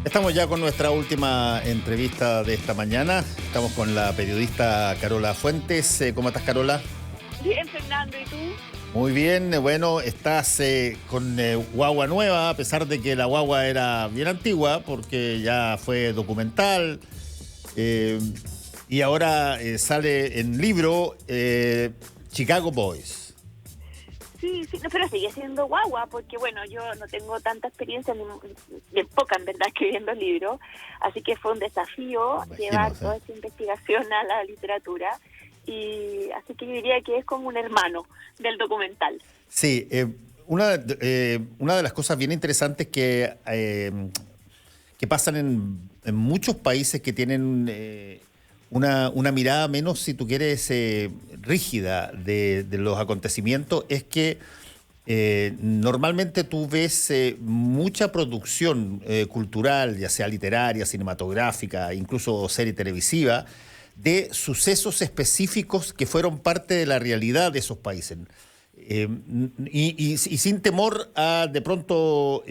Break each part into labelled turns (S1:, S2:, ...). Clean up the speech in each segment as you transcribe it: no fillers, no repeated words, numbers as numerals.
S1: Estamos ya con nuestra última entrevista de esta mañana. Estamos con la periodista Carola Fuentes. ¿Cómo estás, Carola?
S2: Bien, Fernando, ¿y tú?
S1: Muy bien. Bueno, estás con guagua nueva, a pesar de que la guagua era bien antigua, porque ya fue documental. Y ahora sale en libro Chicago Boys.
S2: Sí, no, pero sigue siendo guagua, porque bueno, yo no tengo tanta experiencia, ni poca en verdad, escribiendo libros, así que fue un desafío llevar toda esta investigación a la literatura, y así que yo diría que es como un hermano del documental.
S1: Sí, una de las cosas bien interesantes que pasan en muchos países que tienen una mirada menos, si tú quieres, rígida de los acontecimientos, es que normalmente tú ves mucha producción cultural, ya sea literaria, cinematográfica, incluso serie televisiva, de sucesos específicos que fueron parte de la realidad de esos países. Y sin temor a de pronto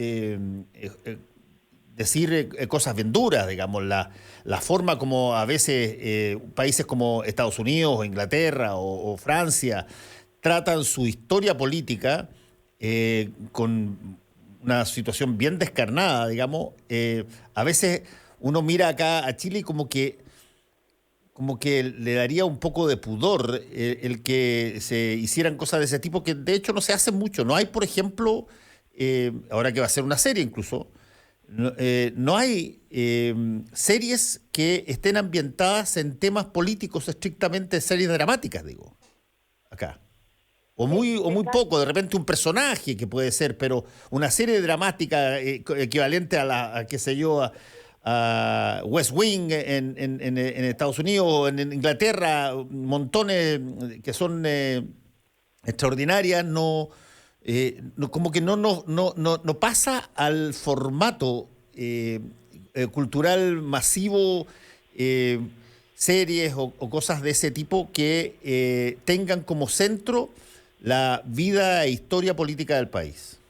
S1: decir cosas bien duras, digamos, la forma como a veces países como Estados Unidos o Inglaterra o Francia tratan su historia política con una situación bien descarnada, digamos. A veces uno mira acá a Chile y como que le daría un poco de pudor el que se hicieran cosas de ese tipo, que de hecho no se hacen mucho. No hay, por ejemplo, ahora que va a ser una serie incluso, no hay series que estén ambientadas en temas políticos, estrictamente series dramáticas, digo, acá. O muy poco, de repente un personaje que puede ser, pero una serie dramática equivalente a qué sé yo, a West Wing en Estados Unidos o en Inglaterra, montones que son extraordinarias, como que no pasa al formato cultural masivo, eh, series o cosas de ese tipo que tengan como centro la vida e historia política del país.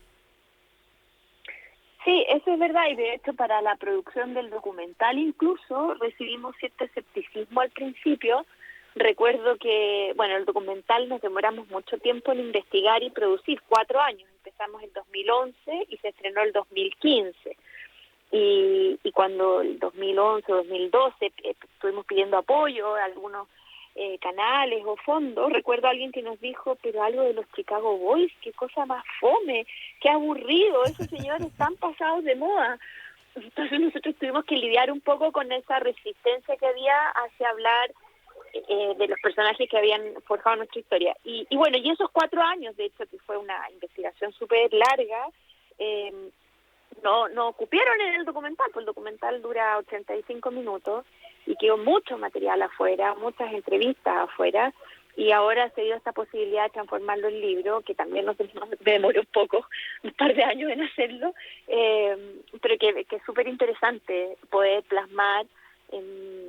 S2: Sí, eso es verdad, y de hecho para la producción del documental incluso recibimos cierto escepticismo al principio. Recuerdo que, bueno, el documental nos demoramos mucho tiempo en investigar y producir, 4 años. Empezamos en 2011 y se estrenó el 2015. Y cuando el 2011, 2012 estuvimos pidiendo apoyo a algunos canales o fondos, recuerdo a alguien que nos dijo, pero algo de los Chicago Boys, qué cosa más fome, qué aburrido, esos señores están pasados de moda. Entonces nosotros tuvimos que lidiar un poco con esa resistencia que había hacia hablar de los personajes que habían forjado nuestra historia. Y bueno, y esos 4 años, de hecho, que fue una investigación súper larga, no cupieron en el documental, pues el documental dura 85 minutos y quedó mucho material afuera, muchas entrevistas afuera, y ahora se dio esta posibilidad de transformarlo en libro, que también nos demoró un poco, un par de años en hacerlo, pero que es súper interesante poder plasmar en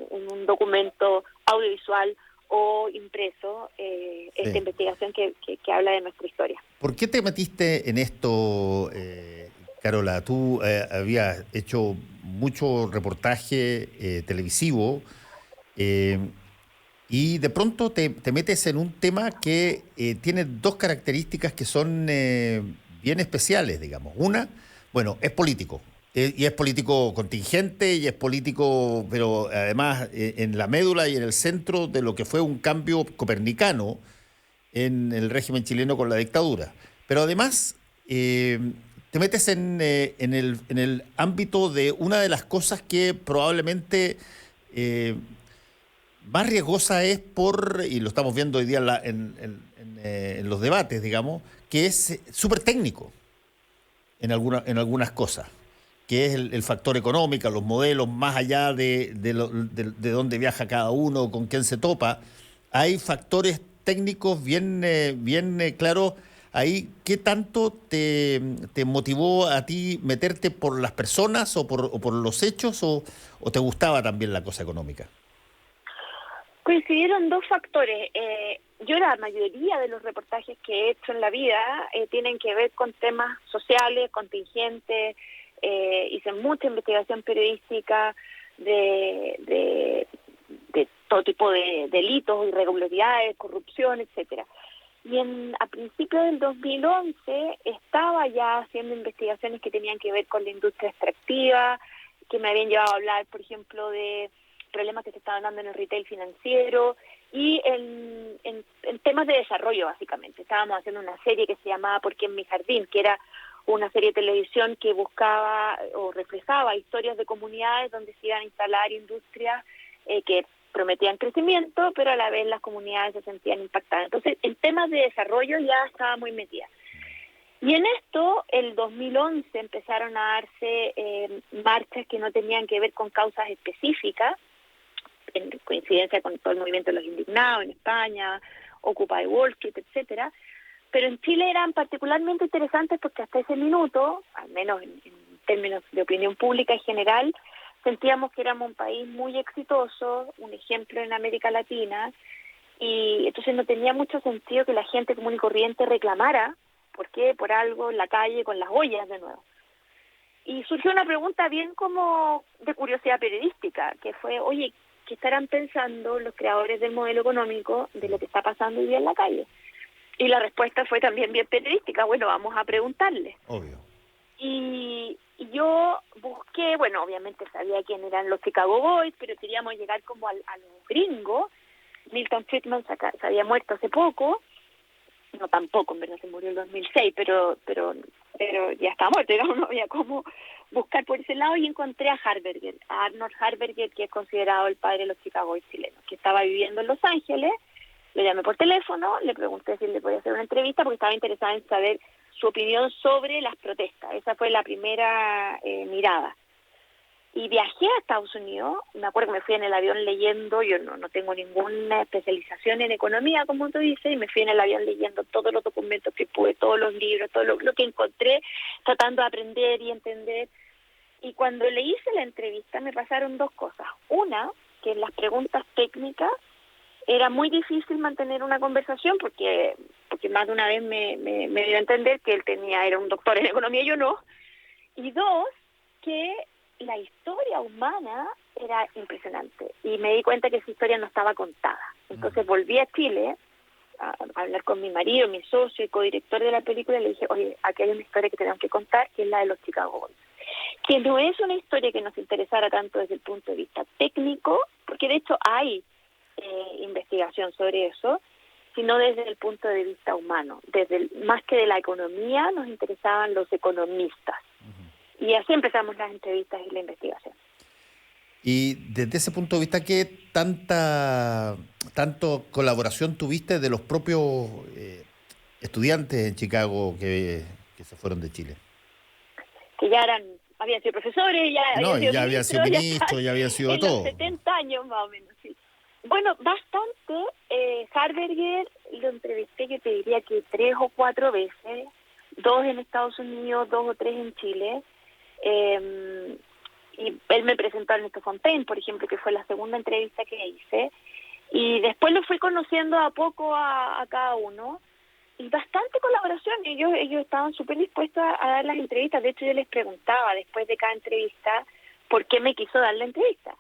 S2: un documento audiovisual o impreso esta investigación que habla de nuestra historia.
S1: ¿Por qué te metiste en esto, Carola? Tú habías hecho mucho reportaje televisivo y de pronto te metes en un tema que tiene dos características que son bien especiales, digamos. Una, bueno, es político. Y es político contingente y es político, pero además en la médula y en el centro de lo que fue un cambio copernicano en el régimen chileno con la dictadura. Pero además te metes en el ámbito de una de las cosas que probablemente más riesgosa es y lo estamos viendo hoy día en los debates, digamos, que es súper técnico en algunas cosas, que es el factor económico, los modelos, más allá de dónde viaja cada uno, con quién se topa. Hay factores técnicos bien claros ahí. ¿Qué tanto te motivó a ti meterte por las personas o por los hechos o te gustaba también la cosa económica?
S2: Coincidieron dos factores. Yo la mayoría de los reportajes que he hecho en la vida tienen que ver con temas sociales, contingentes, hice mucha investigación periodística de todo tipo de delitos, irregularidades, corrupción, etcétera. Y a principios del 2011 estaba ya haciendo investigaciones que tenían que ver con la industria extractiva, que me habían llevado a hablar, por ejemplo, de problemas que se estaban dando en el retail financiero y en temas de desarrollo, básicamente. Estábamos haciendo una serie que se llamaba ¿Por qué en mi jardín?, que era una serie de televisión que buscaba o reflejaba historias de comunidades donde se iban a instalar industrias que prometían crecimiento, pero a la vez las comunidades se sentían impactadas. Entonces, en temas de desarrollo ya estaba muy metida. Y en esto, el 2011 empezaron a darse marchas que no tenían que ver con causas específicas, en coincidencia con todo el movimiento de los indignados en España, Occupy Wall Street, etcétera. Pero en Chile eran particularmente interesantes porque hasta ese minuto, al menos en términos de opinión pública en general, sentíamos que éramos un país muy exitoso, un ejemplo en América Latina, y entonces no tenía mucho sentido que la gente común y corriente reclamara, ¿por qué?, por algo en la calle con las ollas de nuevo. Y surgió una pregunta bien como de curiosidad periodística, que fue, oye, ¿qué estarán pensando los creadores del modelo económico de lo que está pasando hoy día en la calle? Y la respuesta fue también bien periodística, bueno, vamos a preguntarles.
S1: Obvio.
S2: Y yo busqué, bueno, obviamente sabía quién eran los Chicago Boys, pero queríamos llegar como a los gringos. Milton Friedman se había muerto hace poco, no tampoco, en verdad se murió en 2006, pero ya estaba muerto, digamos, no había cómo buscar por ese lado, y encontré a Harberger, a Arnold Harberger, que es considerado el padre de los Chicago Boys chilenos, que estaba viviendo en Los Ángeles. Le llamé por teléfono, le pregunté si le podía hacer una entrevista porque estaba interesada en saber su opinión sobre las protestas. Esa fue la primera mirada. Y viajé a Estados Unidos, me acuerdo que me fui en el avión leyendo, yo no tengo ninguna especialización en economía, como tú dices, y me fui en el avión leyendo todos los documentos que pude, todos los libros, todo lo que encontré, tratando de aprender y entender. Y cuando le hice la entrevista me pasaron dos cosas. Una, que en las preguntas técnicas era muy difícil mantener una conversación porque más de una vez me dio a entender que él era un doctor en economía y yo no. Y dos, que la historia humana era impresionante y me di cuenta que esa historia no estaba contada. Entonces volví a Chile a hablar con mi marido, mi socio y codirector de la película, y le dije, oye, aquí hay una historia que tenemos que contar, que es la de los Chicago Boys. Que no es una historia que nos interesara tanto desde el punto de vista técnico, porque de hecho hay investigación sobre eso, sino desde el punto de vista humano. Más que de la economía, nos interesaban los economistas. Y así empezamos las entrevistas y la investigación.
S1: Y desde ese punto de vista, ¿qué tanto colaboración tuviste de los propios estudiantes en Chicago que se fueron de Chile?
S2: Que ya habían sido profesores,
S1: ya habían sido ministros, ya habían sido de todo.
S2: En los 70 años más o menos, sí. Bueno, bastante. Harberger lo entrevisté, yo te diría que 3 o 4 veces, 2 en Estados Unidos, 2 o 3 en Chile. Y él me presentó a Ernesto Fontaine, por ejemplo, que fue la segunda entrevista que hice. Y después lo fui conociendo a poco a cada uno. Y bastante colaboración. Ellos estaban súper dispuestos a dar las entrevistas. De hecho, yo les preguntaba después de cada entrevista por qué me quiso dar la entrevista.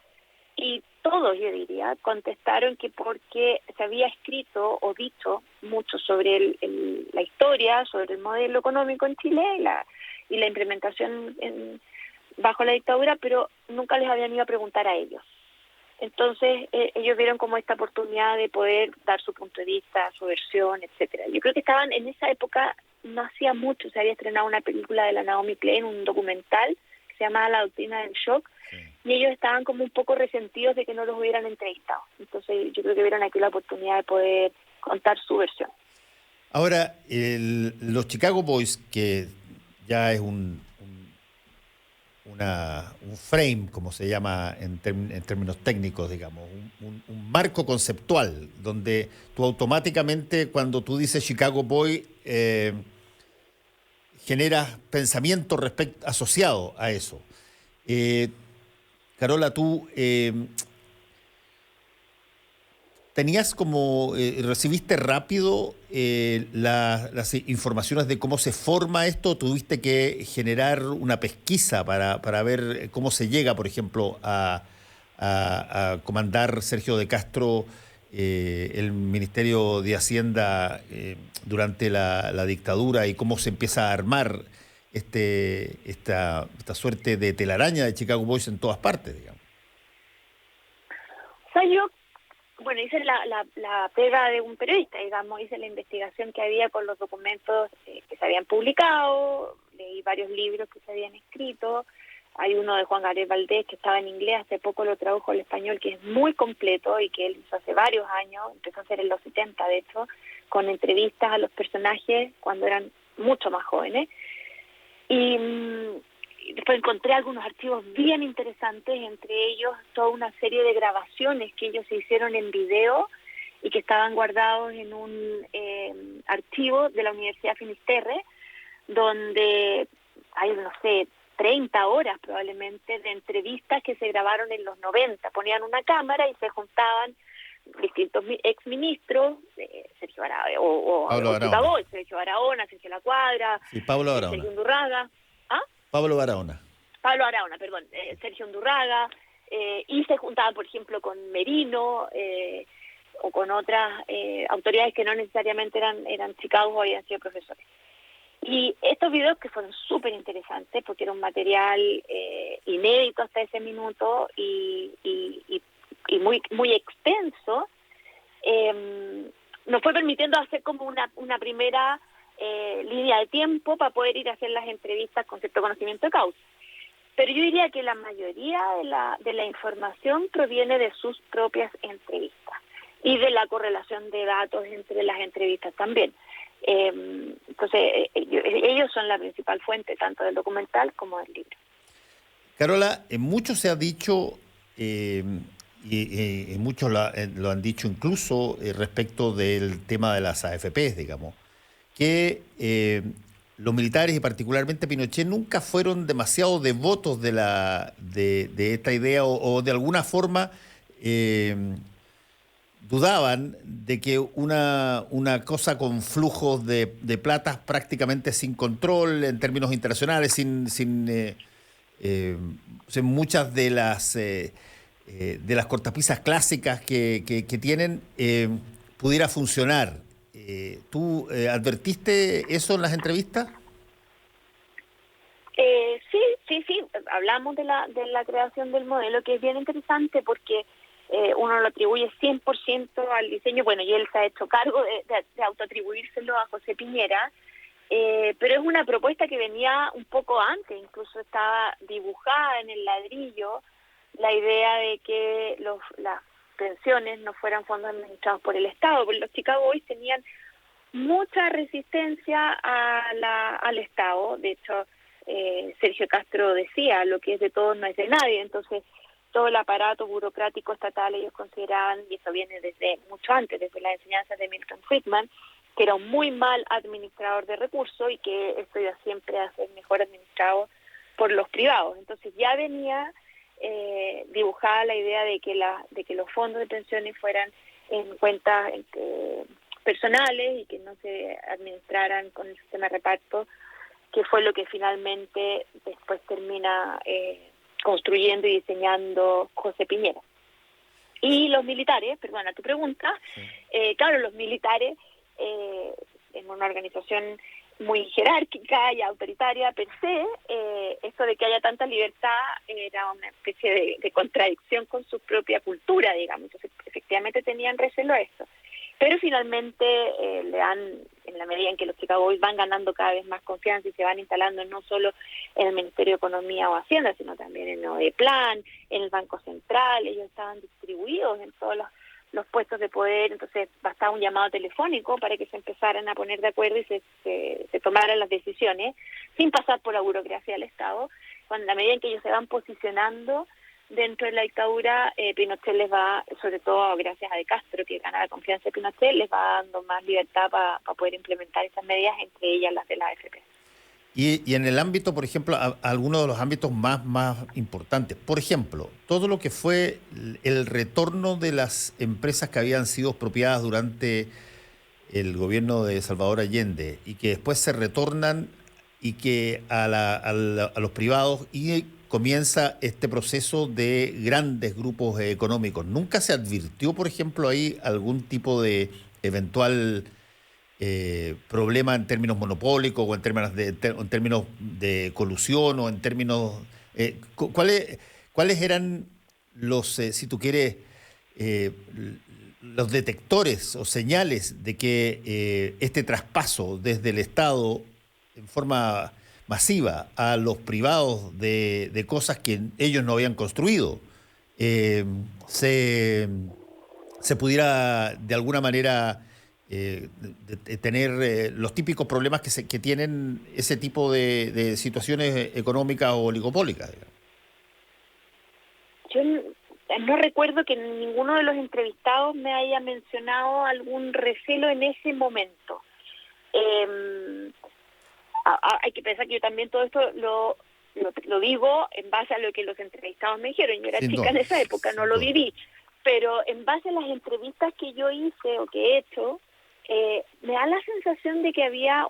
S2: Y todos, yo diría, contestaron que porque se había escrito o dicho mucho sobre la historia, sobre el modelo económico en Chile y la implementación bajo la dictadura, pero nunca les habían ido a preguntar a ellos. Entonces, ellos vieron como esta oportunidad de poder dar su punto de vista, su versión, etcétera. Yo creo que estaban en esa época, no hacía mucho, se había estrenado una película de la Naomi Klein, un documental que se llamaba La doctrina del shock, sí. Y ellos estaban como un poco resentidos de que no los hubieran entrevistado. Entonces, yo creo que vieron aquí la oportunidad de poder contar su versión.
S1: Ahora, los Chicago Boys, que ya es un frame, como se llama en términos técnicos, digamos, un marco conceptual, donde tú automáticamente, cuando tú dices Chicago Boy, generas pensamiento asociado a eso. Carola, tú ¿Tenías como, recibiste rápido las informaciones de cómo se forma esto? ¿Tuviste que generar una pesquisa para ver cómo se llega, por ejemplo, a comandar Sergio de Castro el Ministerio de Hacienda durante la dictadura y cómo se empieza a armar esta suerte de telaraña de Chicago Boys en todas partes, digamos?
S2: O sea, yo bueno, hice la pega de un periodista, digamos, hice la investigación que había con los documentos que se habían publicado, leí varios libros que se habían escrito, hay uno de Juan Gabriel Valdés que estaba en inglés, hace poco lo tradujo al español, que es muy completo y que él hizo hace varios años, empezó a hacer en los 70 de hecho, con entrevistas a los personajes cuando eran mucho más jóvenes. Y después encontré algunos archivos bien interesantes, entre ellos toda una serie de grabaciones que ellos se hicieron en video y que estaban guardados en un archivo de la Universidad Finisterre, donde hay, no sé, 30 horas probablemente de entrevistas que se grabaron en los 90. Ponían una cámara y se juntaban distintos exministros, Sergio Barahona, Sergio Barahona, Sergio La Cuadra,
S1: sí, Pablo Barahona.
S2: Sergio Undurraga. ¿Ah?
S1: Pablo Barahona,
S2: perdón, Sergio Undurraga, y se juntaban, por ejemplo, con Merino o con otras autoridades que no necesariamente eran chicanos o habían sido profesores. Y estos videos que fueron súper interesantes porque era un material inédito hasta ese minuto y muy muy extenso, nos fue permitiendo hacer como una primera línea de tiempo para poder ir a hacer las entrevistas con cierto conocimiento de causa. Pero yo diría que la mayoría de la información proviene de sus propias entrevistas y de la correlación de datos entre las entrevistas también. Entonces, ellos son la principal fuente tanto del documental como del libro.
S1: Carola, mucho se ha dicho, y muchos lo han dicho incluso respecto del tema de las AFPs, digamos, que los militares y particularmente Pinochet nunca fueron demasiado devotos de esta idea o de alguna forma dudaban de que una cosa con flujos de platas prácticamente sin control en términos internacionales, sin muchas de las cortapisas clásicas que tienen, pudiera funcionar. ¿Tú advertiste eso en las entrevistas?
S2: Sí, hablamos de la creación del modelo, que es bien interesante porque uno lo atribuye 100% al diseño, bueno, y él se ha hecho cargo de autoatribuírselo a José Piñera, pero es una propuesta que venía un poco antes, incluso estaba dibujada en el ladrillo, la idea de que las pensiones no fueran fondos administrados por el Estado, porque los Chicago Boys tenían mucha resistencia al Estado. De hecho, Sergio Castro decía, lo que es de todos no es de nadie, entonces todo el aparato burocrático estatal ellos consideraban, y eso viene desde mucho antes, desde las enseñanzas de Milton Friedman, que era un muy mal administrador de recursos y que esto iba siempre a ser mejor administrado por los privados. Entonces ya venía dibujada la idea de que los fondos de pensiones fueran en cuentas personales y que no se administraran con el sistema de reparto, que fue lo que finalmente después termina construyendo y diseñando José Piñera. Y los militares, perdona tu pregunta, sí. Claro, los militares en una organización muy jerárquica y autoritaria per se, esto de que haya tanta libertad era una especie de contradicción con su propia cultura, digamos. Entonces, efectivamente tenían recelo a eso. Pero finalmente le dan, en la medida en que los Chicago Boys van ganando cada vez más confianza y se van instalando no solo en el Ministerio de Economía o Hacienda, sino también en Odeplan, en el Banco Central, ellos estaban distribuidos en todos los puestos de poder, entonces bastaba un llamado telefónico para que se empezaran a poner de acuerdo y se tomaran las decisiones sin pasar por la burocracia del Estado. Cuando en la medida en que ellos se van posicionando dentro de la dictadura, Pinochet les va, sobre todo gracias a De Castro, que gana la confianza de Pinochet, les va dando más libertad para poder implementar esas medidas, entre ellas las de la AFP.
S1: Y en el ámbito, por ejemplo, algunos de los ámbitos más importantes, por ejemplo, todo lo que fue el retorno de las empresas que habían sido expropiadas durante el gobierno de Salvador Allende y que después se retornan y que a los privados y comienza este proceso de grandes grupos económicos. ¿Nunca se advirtió, por ejemplo, ahí algún tipo de eventual problema en términos monopólicos o en términos de colusión o en términos... ¿cuáles eran los, si tú quieres, eh, los detectores o señales de que este traspaso desde el Estado en forma masiva a los privados de cosas que ellos no habían construido eh, se, se pudiera de alguna manera tener los típicos problemas que tienen ese tipo de situaciones económicas o oligopólicas, digamos?
S2: Yo no recuerdo que ninguno de los entrevistados me haya mencionado algún recelo en ese momento. Hay que pensar que yo también todo esto lo digo en base a lo que los entrevistados me dijeron. Yo era
S1: Sin
S2: chica
S1: duda,
S2: en esa época, no
S1: sin
S2: lo
S1: duda.
S2: viví, pero en base a las entrevistas que yo hice o que he hecho, me da la sensación de que había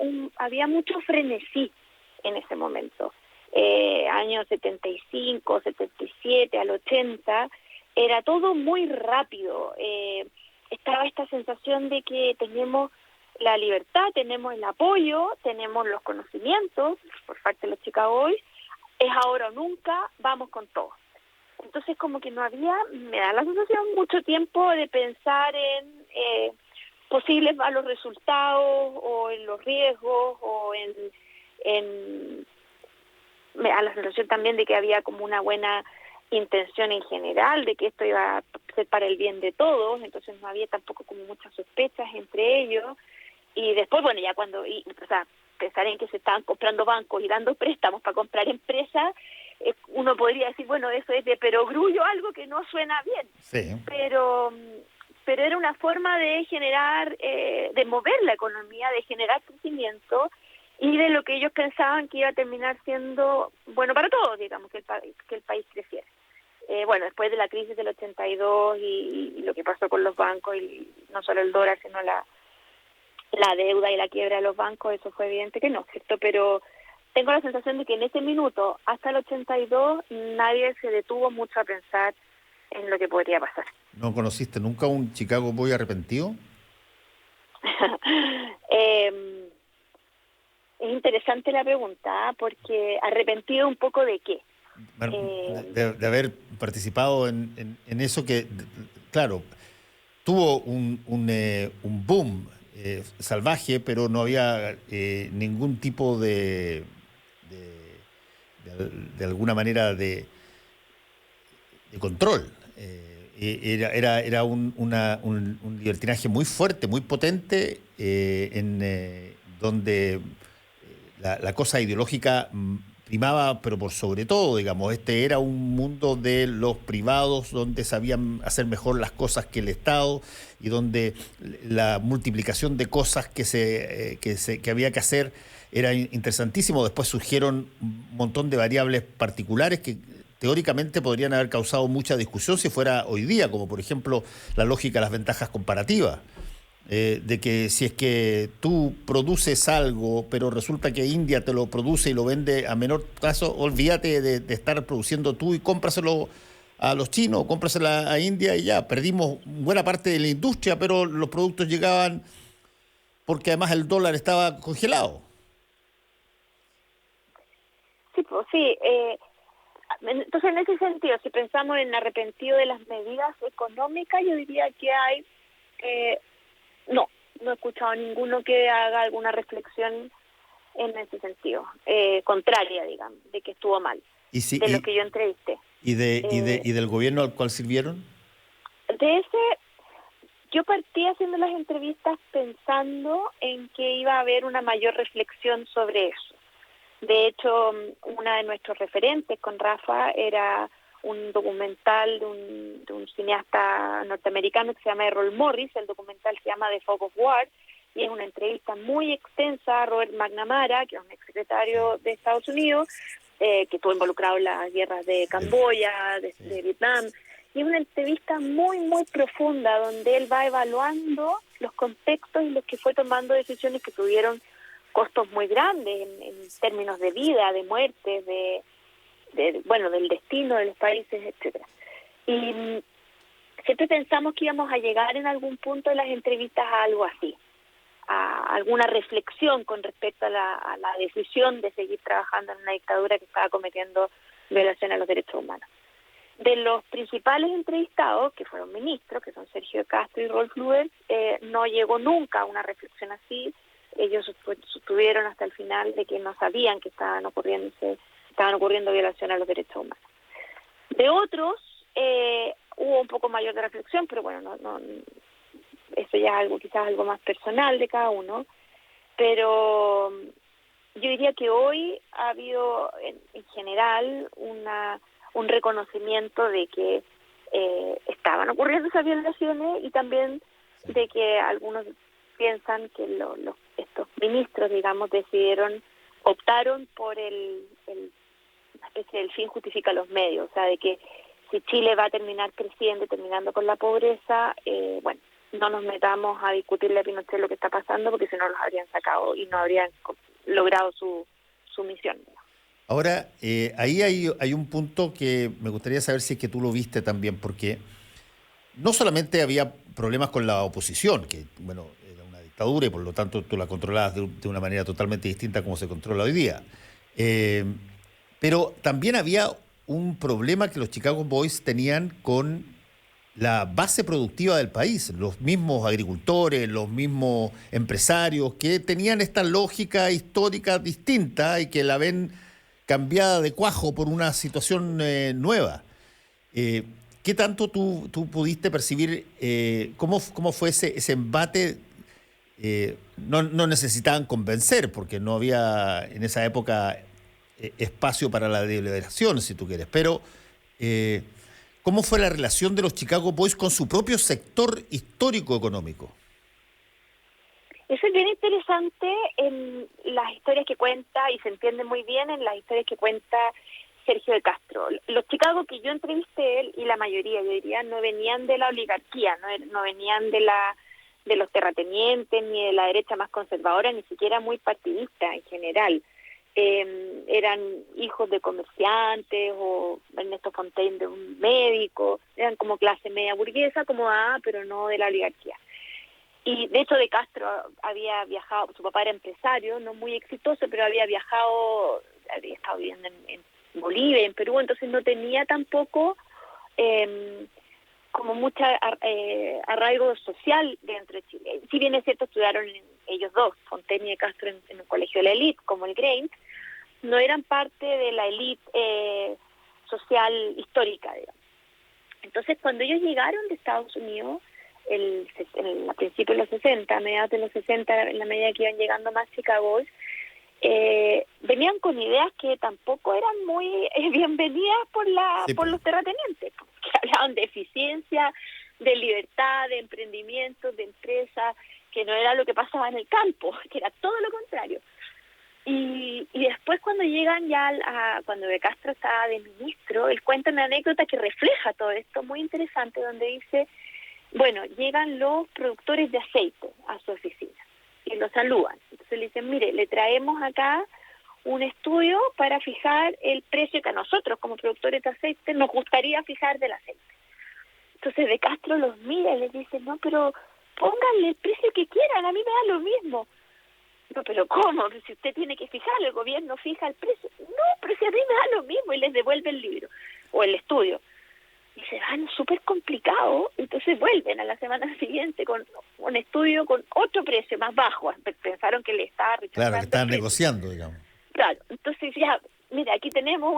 S2: mucho frenesí en ese momento. Años 75, 77, al 80, era todo muy rápido. Estaba esta sensación de que tenemos la libertad, tenemos el apoyo, tenemos los conocimientos por parte de los Chicago Boys, es ahora o nunca, vamos con todo. Entonces como que no había, me da la sensación, mucho tiempo de pensar en posibles malos resultados o en los riesgos o me da la sensación también de que había como una buena intención en general, de que esto iba a ser para el bien de todos, entonces no había tampoco como muchas sospechas entre ellos. Y después, bueno, ya cuando, pensar en que se estaban comprando bancos y dando préstamos para comprar empresas, uno podría decir, bueno, eso es de perogrullo, algo que no suena bien.
S1: Sí.
S2: Pero era una forma de generar, de mover la economía, de generar crecimiento y de lo que ellos pensaban que iba a terminar siendo bueno para todos, digamos, que el país creciera. Bueno, después de la crisis del 82 y lo que pasó con los bancos, y no solo el dólar, sino la deuda y la quiebra de los bancos, eso fue evidente que no, ¿cierto? Pero tengo la sensación de que en ese minuto, hasta el 82, nadie se detuvo mucho a pensar en lo que podría pasar.
S1: ¿No conociste nunca un Chicago Boy arrepentido?
S2: Es interesante la pregunta, porque arrepentido un poco de qué.
S1: Bueno, de haber participado en eso que, claro, tuvo un boom salvaje, pero no había ningún tipo de alguna manera de control. Era un libertinaje muy fuerte, muy potente, donde la cosa ideológica primaba, pero por sobre todo, digamos, este era un mundo de los privados donde sabían hacer mejor las cosas que el Estado y donde la multiplicación de cosas que había que hacer era interesantísimo. Después surgieron un montón de variables particulares que teóricamente podrían haber causado mucha discusión si fuera hoy día, como por ejemplo la lógica de las ventajas comparativas. De que si es que tú produces algo, pero resulta que India te lo produce y lo vende a menor plazo, olvídate de estar produciendo tú y cómpraselo a los chinos, cómpraselo a India y ya. Perdimos buena parte de la industria, pero los productos llegaban porque además el dólar estaba congelado.
S2: Sí, pues sí. Entonces, en ese sentido, si pensamos en arrepentido de las medidas económicas, yo diría que hay... No he escuchado a ninguno que haga alguna reflexión en ese sentido, contraria, digamos, de que estuvo mal,
S1: ¿Y, si,
S2: de los que yo entrevisté.
S1: y del gobierno al cual sirvieron?
S2: De ese, yo partí haciendo las entrevistas pensando en que iba a haber una mayor reflexión sobre eso. De hecho, una de nuestros referentes con Rafa era un documental de un cineasta norteamericano que se llama Errol Morris. El documental se llama The Fog of War y es una entrevista muy extensa a Robert McNamara, que es un exsecretario de Estados Unidos, que estuvo involucrado en las guerras de Camboya, de Vietnam, y es una entrevista muy, muy profunda, donde él va evaluando los contextos en los que fue tomando decisiones que tuvieron costos muy grandes en términos de vida, de muerte, del destino de los países, etcétera. Y siempre pensamos que íbamos a llegar en algún punto de las entrevistas a algo así, a alguna reflexión con respecto a la decisión de seguir trabajando en una dictadura que estaba cometiendo violaciones a los derechos humanos. De los principales entrevistados, que fueron ministros, que son Sergio de Castro y Rolf Luer, no llegó nunca a una reflexión así. Ellos sostuvieron hasta el final de que no sabían que estaban ocurriendo violaciones a los derechos humanos. De otros, hubo un poco mayor de reflexión, pero bueno, no eso ya es quizás algo más personal de cada uno, pero yo diría que hoy ha habido en general un reconocimiento de que estaban ocurriendo esas violaciones, y también de que algunos piensan que estos ministros, digamos, optaron por una especie del fin justifica los medios, o sea, de que si Chile va a terminar creciendo y terminando con la pobreza, no nos metamos a discutirle a Pinochet lo que está pasando, porque si no los habrían sacado y no habrían logrado su misión.
S1: Ahora, ahí hay un punto que me gustaría saber si es que tú lo viste también, porque no solamente había problemas con la oposición, que, bueno, era una dictadura y por lo tanto tú la controlabas de una manera totalmente distinta a como se controla hoy día. Pero también había un problema que los Chicago Boys tenían con la base productiva del país, los mismos agricultores, los mismos empresarios, que tenían esta lógica histórica distinta y que la ven cambiada de cuajo por una situación nueva. ¿Qué tanto tú pudiste percibir cómo fue ese embate? No necesitaban convencer, porque no había en esa época espacio para la deliberación, si tú quieres, pero ¿cómo fue la relación de los Chicago Boys con su propio sector histórico-económico?
S2: Eso es bien interesante en las historias que cuenta, y se entiende muy bien en las historias que cuenta Sergio de Castro. Los Chicago que yo entrevisté, él y la mayoría, yo diría, no venían de la oligarquía, no venían de los terratenientes, ni de la derecha más conservadora, ni siquiera muy partidista en general. Eran hijos de comerciantes, o Ernesto Fontaine de un médico, eran como clase media burguesa, pero no de la oligarquía. Y de hecho de Castro había viajado, su papá era empresario, no muy exitoso, pero había estado viviendo en Bolivia, en Perú, entonces no tenía tampoco como mucha arraigo social dentro de Chile. Si bien es cierto, estudiaron ellos dos, Fontaine y de Castro, en un colegio de la élite, como el Grange, no eran parte de la élite social histórica, digamos. Entonces, cuando ellos llegaron de Estados Unidos, a principios de los 60, a mediados de los 60, en la medida que iban llegando más Chicago, venían con ideas que tampoco eran muy bienvenidas por los terratenientes, que hablaban de eficiencia, de libertad, de emprendimiento, de empresa, que no era lo que pasaba en el campo, que era todo lo contrario. Y después, cuando llegan cuando De Castro estaba de ministro, él cuenta una anécdota que refleja todo esto, muy interesante, donde dice, llegan los productores de aceite a su oficina y lo saludan. Entonces le dicen, mire, le traemos acá un estudio para fijar el precio que a nosotros, como productores de aceite, nos gustaría fijar del aceite. Entonces De Castro los mira y les dice, no, pero pónganle el precio que quieran, a mí me da lo mismo. No, pero ¿cómo? Si usted tiene que fijar, el gobierno fija el precio. No, pero si a mí me da lo mismo, y les devuelve el libro o el estudio. Y se van súper complicado, entonces vuelven a la semana siguiente con un estudio con otro precio más bajo. Pensaron que le estaba rechazando.
S1: Claro, que estaban negociando, digamos.
S2: Claro, entonces ya, mira, aquí tenemos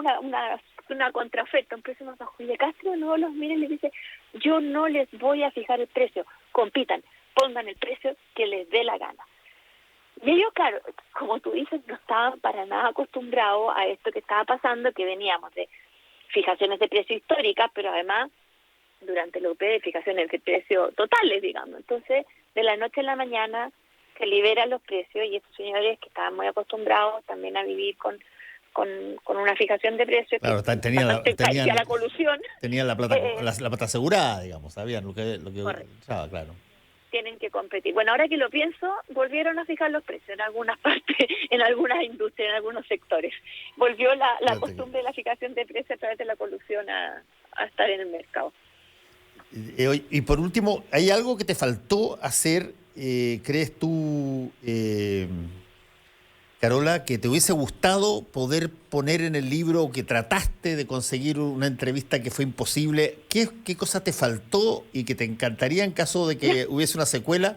S2: una contraoferta, un precio más bajo. Y De Castro no los mira y les dice, yo no les voy a fijar el precio, compitan, pongan el precio que les dé la gana. Y ellos, claro, como tú dices, no estaban para nada acostumbrados a esto que estaba pasando, que veníamos de fijaciones de precio históricas, pero además, durante la UP, de fijaciones de precio totales, digamos. Entonces, de la noche a la mañana, se liberan los precios y estos señores que estaban muy acostumbrados también a vivir con una fijación de precios,
S1: claro,
S2: que
S1: tenían
S2: la colusión.
S1: Tenían la plata asegurada, digamos, sabían lo que usaba, claro.
S2: Tienen que competir. Bueno, ahora que lo pienso, volvieron a fijar los precios en algunas partes, en algunas industrias, en algunos sectores. Volvió la costumbre de la fijación de precios a través de la colusión a estar en el mercado.
S1: Y por último, ¿hay algo que te faltó hacer, crees tú, Carola, que te hubiese gustado poder poner en el libro, o que trataste de conseguir una entrevista que fue imposible? ¿Qué cosa te faltó y que te encantaría, en caso de que hubiese una secuela,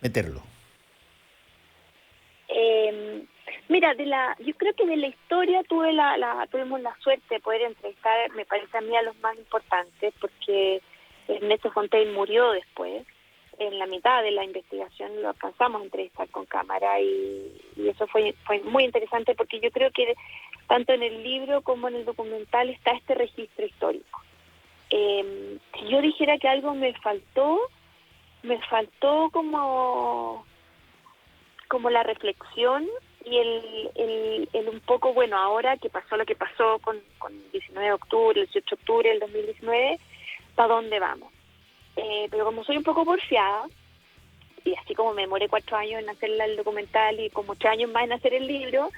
S1: meterlo?
S2: Mira, yo creo que de la historia tuvimos la suerte de poder entrevistar, me parece a mí, a los más importantes, porque Ernesto Fontaine murió después. En la mitad de la investigación lo alcanzamos a entrevistar con cámara y eso fue muy interesante, porque yo creo que tanto en el libro como en el documental está este registro histórico. Si yo dijera que algo me faltó como la reflexión y el un poco, bueno, ahora que pasó lo que pasó con el 19 de octubre, el 18 de octubre del 2019, ¿para dónde vamos? Pero como soy un poco porfiada, y así como me demoré 4 años en hacer el documental y como 8 años más en hacer el libro,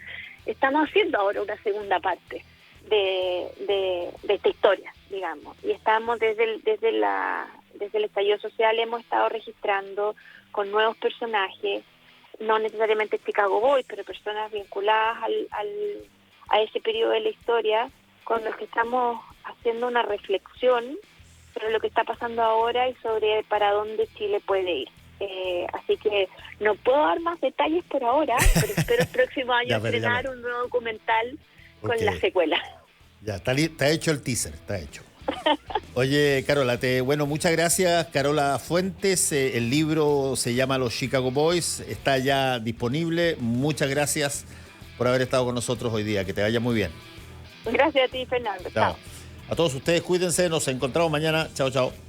S2: estamos haciendo ahora una segunda parte de esta historia, digamos. Y estamos desde el estallido social, hemos estado registrando con nuevos personajes, no necesariamente Chicago Boys, pero personas vinculadas a ese periodo de la historia, con los que estamos haciendo una reflexión sobre lo que está pasando ahora y sobre para dónde Chile puede ir. Así que no puedo dar más detalles por ahora, pero espero el próximo año estrenar un nuevo documental con la secuela.
S1: Ya, está hecho el teaser, está hecho. Oye, Carola, muchas gracias, Carola Fuentes. El libro se llama Los Chicago Boys, está ya disponible. Muchas gracias por haber estado con nosotros hoy día. Que te vaya muy bien.
S2: Gracias a ti, Fernando. Chao.
S1: A todos ustedes, cuídense. Nos encontramos mañana. Chao, chao.